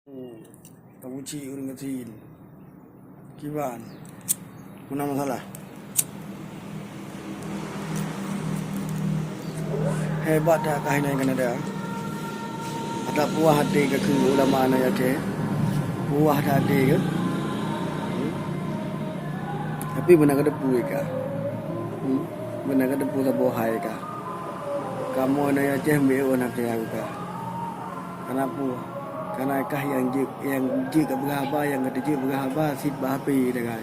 Oh, tak uci orang kecil. Kiban. Mana masalah? Hebat dah kahinan Kanada. Ada puah hati ke ulama na ya ke? Puah hati ke? Tapi benar kada puai ka? Benar kada puai bohai ka? Kamu na ya ke mbeu nak ya ka? Kenapa? Karena kah yang jik berhaba yang kata jik berhaba si bahapi dengan.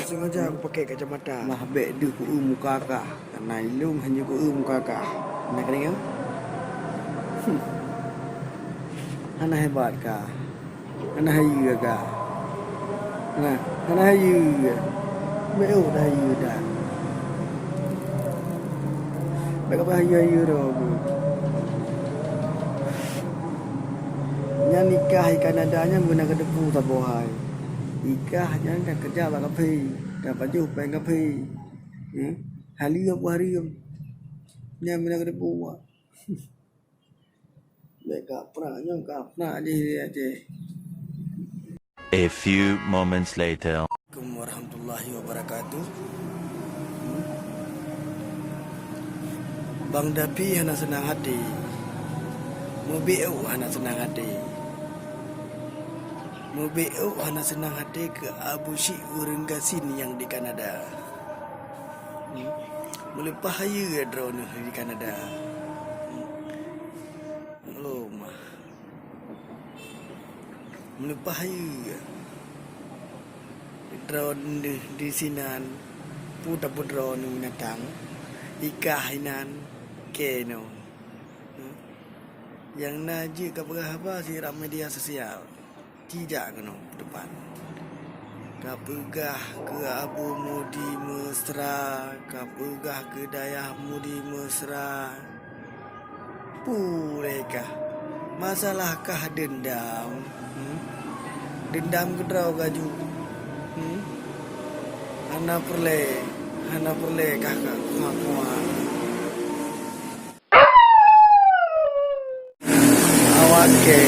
Sengaja aku pakai kacamata. Mahbek du ku muka ka. Karena ilung hanya ku muka ka. Nak kena? Ana hebat ka. Ana hayu ka. Nah, ana hayu. Meu dah hayu dah. Baik apa hayu dah. Yang nikah ikan adanya guna kedepu tak bohai. Nikah yang kan kerja bak kafe, dapat juh peng kafe. Hari apa hari yang guna kedepu. Mereka pernah nyong pernah aje. A few moments later. Assalamualaikum warahmatullahi wabarakatuh. Bang Dapi hana senang hati. Mobil hana senang hati. Mobil hana senang hati ke Abu Syik Urenggasin yang di Kanada. Boleh bahaya drone di Kanada. Oh mah. Boleh bahaya. Drone di sinan puta drone menatang ikahinan keno. Yang najik ke berapa si media sosial. Tidak kena depan. Kapegah ke Abu Mudi Mesra, kapegah ke Dayah Mudi Mesra. Pulekah? Masalahkah dendam? Dendam ke draw gaju? Hana perle kakak kuat. Awak ke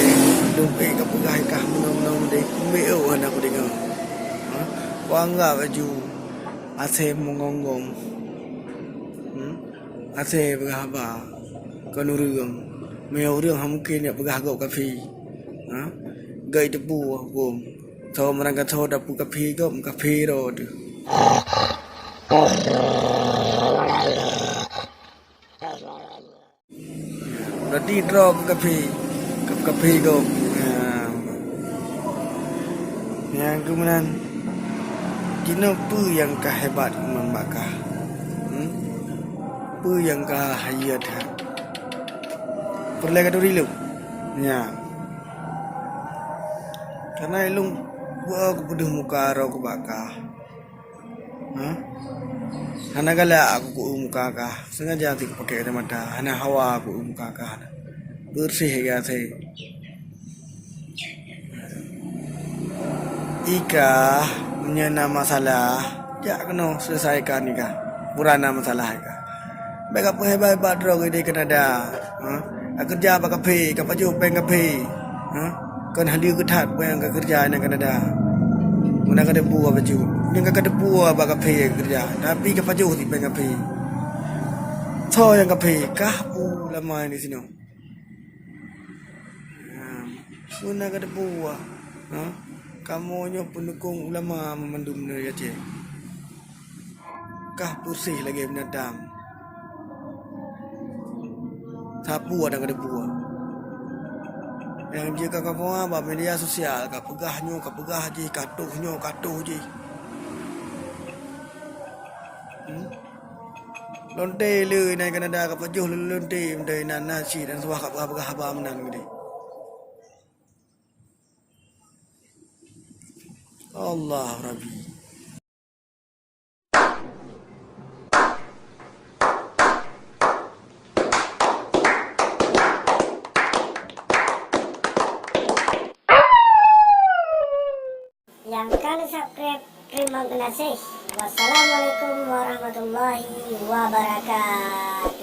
dupe ke pegai kah menong de meu anak aku dengar. Wangga baju ase mengonggong. Ase berapa? Kanurung. Meu urang mungkin ya pegah gau kafe. Gai tebu aku. Tahu merangka tahu dapu kafe gau kafe road. Berarti drop kafe go. Yang kemudian kenapa yang kehebat membakar? Apa yang kahayat? Perlu kata dulu. Ya. Karena ilung gua aku peduh muka aku bakar. Hana gala aku muka kah. Sengaja aku pakai kacamata. Hana hawa aku muka kah. Bersih ya saya. Ika punya masalah, ya kena selesaikan ika. Purana masalah ika. Baik apa hebat drog di Kanada. Kerja apa kafe, kapaju peng kafe. Kan hadir ketat yang kerja di Kanada. Mana kada buah baju. Yang kada buah apa kafe kerja. Tapi kapaju di peng kafe. So yang kafe kah lama di sini. Mana kada buah. Kamu nyo pendukung ulama memandum negara je. Kah pusih lagi menadam. Sapu ada kada buah. Yang jika kamu apa media sosial, kapegah je, katuh je. Lonte le nai Kanada kapajuh lonte mendai nan nasi dan suah kapegah haba menan gede. Allah Rabbi. Yang kali subscribe, terima kasih. Wassalamualaikum warahmatullahi wabarakatuh.